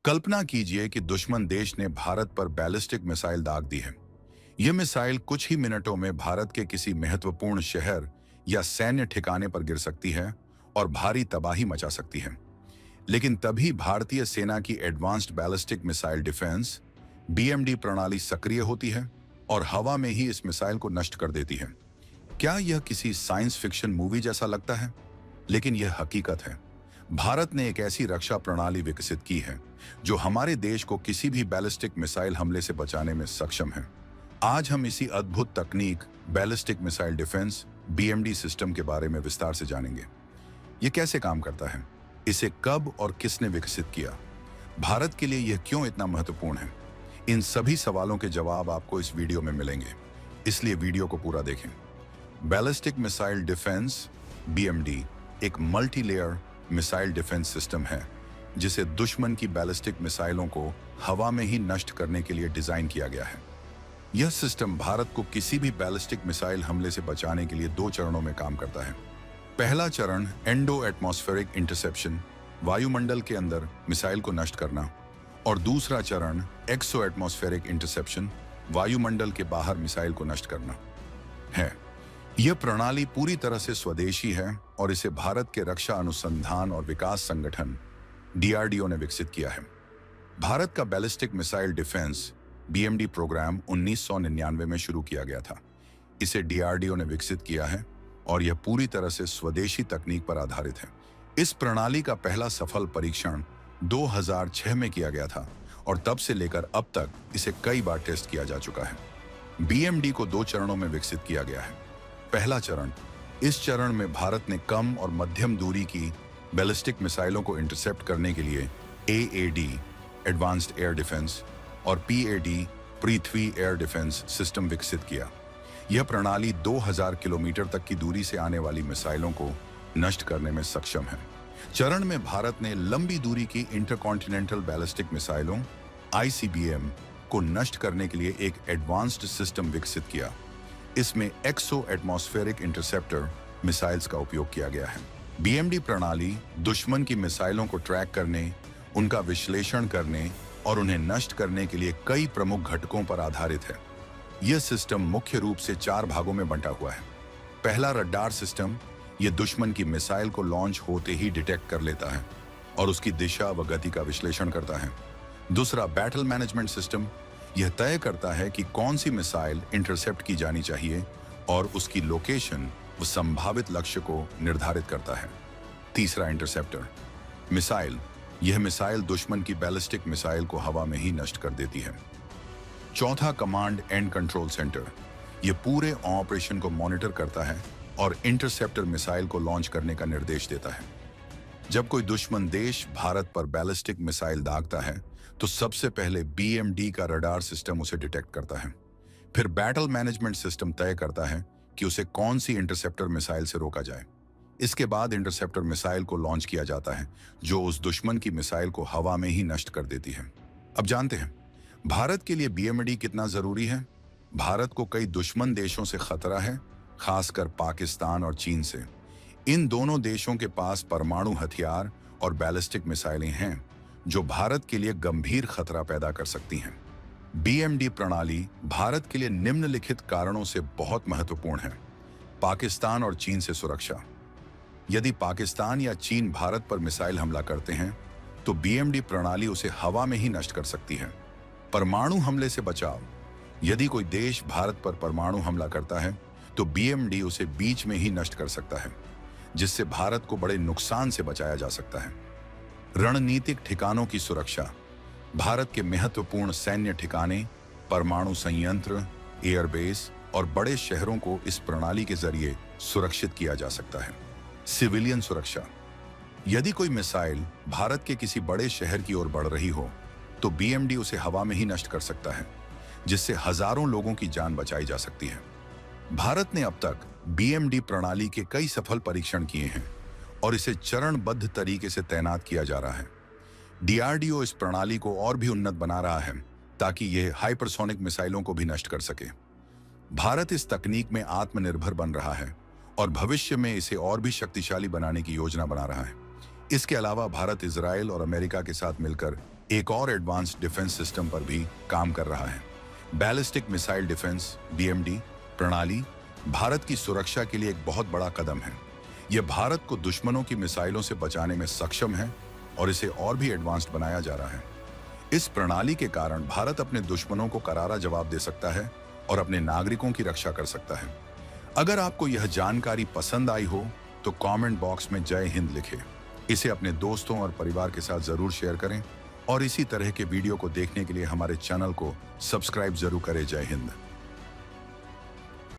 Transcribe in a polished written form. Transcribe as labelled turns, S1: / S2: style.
S1: कल्पना कीजिए कि दुश्मन देश ने भारत पर बैलिस्टिक मिसाइल दाग दी है। यह मिसाइल कुछ ही मिनटों में भारत के किसी महत्वपूर्ण शहर या सैन्य ठिकाने पर गिर सकती है और भारी तबाही मचा सकती है। लेकिन तभी भारतीय सेना की advanced ballistic missile defence BMD प्रणाली सक्रिय होती है और हवा में ही इस मिसाइल को नष्ट कर देती है। क्या यह किसी साइंस फिक्शन मूवी जैसा लगता है? लेकिन यह हकीकत है। भारत ने एक ऐसी रक्षा प्रणाली विकसित की है जो हमारे देश को किसी भी बैलिस्टिक मिसाइल हमले से बचाने में सक्षम है। आज हम इसी अद्भुत तकनीक ballistic missile defence BMD system के बारे में विस्तार से जानेंगे। यह कैसे काम करता है, इसे कब और किसने विकसित किया, भारत के लिए यह क्यों इतना महत्वपूर्ण है, इन सभी सवालों के जवाब आपको इस वीडियो में मिलेंगे, इसलिए वीडियो को पूरा देखें। बैलिस्टिक मिसाइल डिफेंस बीएमडी एक multi layer missile defence system है जिसे दुश्मन की बैलिस्टिक मिसाइलों को हवा में ही नष्ट करने के लिए डिजाइन किया गया है। यह सिस्टम भारत को किसी भी बैलिस्टिक मिसाइल हमले से बचाने के लिए 2 चरणों में काम करता है। पहला चरण एंडो एटमॉस्फेरिक इंटरसेप्शन, वायुमंडल के अंदर मिसाइल को नष्ट करना, और दूसरा चरण एक्सो एटमॉस्फेरिक इंटरसेप्शन, वायुमंडल के बाहर मिसाइल को नष्ट करना है। यह प्रणाली पूरी तरह से स्वदेशी है और इसे भारत के रक्षा अनुसंधान और विकास संगठन डीआरडीओ ने विकसित किया है। भारत का ballistic missile defence BMD programme 1999 में शुरू किया गया था। इसे डीआरडीओ ने विकसित किया है और यह पूरी तरह से स्वदेशी तकनीक पर आधारित है। इस प्रणाली का पहला सफल परीक्षण 2006 में किया गया था और तब से लेकर अब तक इसे कई बार टेस्ट किया जा चुका है। बीएमडी को 2 चरणों में विकसित किया गया है। पहला चरण, इस चरण में भारत ने कम और मध्यम दूरी की बैलिस्टिक मिसाइलों को इंटरसेप्ट करने के लिए एएडी एडवांस्ड एयर डिफेंस और पीएडी पृथ्वी एयर डिफेंस सिस्टम विकसित किया। यह प्रणाली 2000 किलोमीटर तक की दूरी से आने वाली मिसाइलों को नष्ट करने में सक्षम है। चरण में भारत ने लंबी दूरी की इंटरकॉन्टिनेंटल बैलिस्टिक मिसाइलों आईसीबीएम को नष्ट करने के लिए एक एडवांस्ड सिस्टम विकसित किया। इसमें एक्सो एटमॉस्फेरिक इंटरसेप्टर मिसाइल्स का उपयोग किया गया है। बीएमडी प्रणाली दुश्मन की मिसाइलों को ट्रैक करने, उनका विश्लेषण करने और उन्हें नष्ट करने के लिए कई प्रमुख घटकों पर आधारित है। यह सिस्टम मुख्य रूप से 4 भागों में बंटा हुआ है। पहला रडार सिस्टम, यह दुश्मन की मिसाइल को लॉन्च होते ही डिटेक्ट कर लेता है और उसकी दिशा व गति का विश्लेषण करता है। दूसरा बैटल मैनेजमेंट सिस्टम, यह तय करता है कि कौन सी मिसाइल इंटरसेप्ट की जानी चाहिए और उसकी लोकेशन व संभावित लक्ष्य को निर्धारित करता है। तीसरा इंटरसेप्टर मिसाइल, यह मिसाइल दुश्मन की बैलिस्टिक मिसाइल को हवा में ही नष्ट कर देती है। चौथा कमांड एंड कंट्रोल सेंटर, यह पूरे ऑपरेशन को मॉनिटर करता है और इंटरसेप्टर मिसाइल को लॉन्च करने का निर्देश देता है। जब कोई दुश्मन देश भारत पर बैलिस्टिक मिसाइल दागता है तो सबसे पहले बीएमडी का रडार सिस्टम उसे डिटेक्ट करता है। फिर बैटल मैनेजमेंट सिस्टम तय करता है कि उसे कौन सी इंटरसेप्टर मिसाइल से रोका जाए। इसके बाद इंटरसेप्टर मिसाइल को लॉन्च किया जाता है जो उस दुश्मन की मिसाइल को हवा में ही नष्ट कर देती है। अब जानते हैं भारत के लिए बीएमडी कितना जरूरी है। भारत को कई दुश्मन देशों से खतरा है, खासकर पाकिस्तान और चीन से। इन दोनों देशों के पास परमाणु हथियार और बैलिस्टिक मिसाइलें हैं जो भारत के लिए गंभीर खतरा पैदा कर सकती हैं। बीएमडी प्रणाली भारत के लिए निम्नलिखित कारणों से बहुत महत्वपूर्ण है। पाकिस्तान और चीन से सुरक्षा, यदि पाकिस्तान या चीन भारत पर मिसाइल हमला करते हैं तो बीएमडी प्रणाली उसे हवा में ही नष्ट कर सकती है। परमाणु हमले से बचाव, यदि कोई देश भारत पर परमाणु हमला करता है तो बीएमडी उसे बीच में ही नष्ट कर सकता है, जिससे भारत को बड़े नुकसान से बचाया जा सकता है। रणनीतिक ठिकानों की सुरक्षा, भारत के महत्वपूर्ण सैन्य ठिकाने, परमाणु संयंत्र, एयरबेस और बड़े शहरों को इस प्रणाली के जरिए सुरक्षित किया जा सकता है। सिविलियन सुरक्षा, यदि कोई मिसाइल भारत के किसी बड़े शहर की ओर बढ़ रही हो तो बीएमडी उसे हवा में ही नष्ट कर सकता है, जिससे हजारों लोगों की जान बचाई जा सकती है। भारत ने अब तक बीएमडी प्रणाली के कई सफल परीक्षण किए हैं और इसे चरणबद्ध तरीके से तैनात किया जा रहा है। डीआरडीओ इस प्रणाली को और भी उन्नत बना रहा है ताकि यह हाइपरसोनिक मिसाइलों को भी नष्ट कर सके। भारत इस तकनीक में आत्मनिर्भर बन रहा है और भविष्य में इसे और भी शक्तिशाली बनाने की योजना बना रहा है। इसके अलावा भारत इजराइल और अमेरिका के साथ मिलकर एक और एडवांस्ड डिफेंस सिस्टम पर भी काम कर रहा है। बैलिस्टिक मिसाइल डिफेंस (बीएमडी) प्रणाली भारत की सुरक्षा के लिए एक बहुत बड़ा कदम है। यह भारत को दुश्मनों की मिसाइलों से बचाने में सक्षम है और इसे और भी एडवांस्ड बनाया जा रहा है। इस प्रणाली के कारण भारत अपने दुश्मनों को करारा जवाब दे सकता है और अपने नागरिकों की रक्षा कर सकता है। अगर आपको यह जानकारी पसंद आई हो तो कमेंट बॉक्स में जय हिंद लिखें। इसे अपने दोस्तों और परिवार के साथ जरूर शेयर करें और इसी तरह के वीडियो को देखने के लिए हमारे चैनल को सब्सक्राइब जरूर करें। जय हिंद।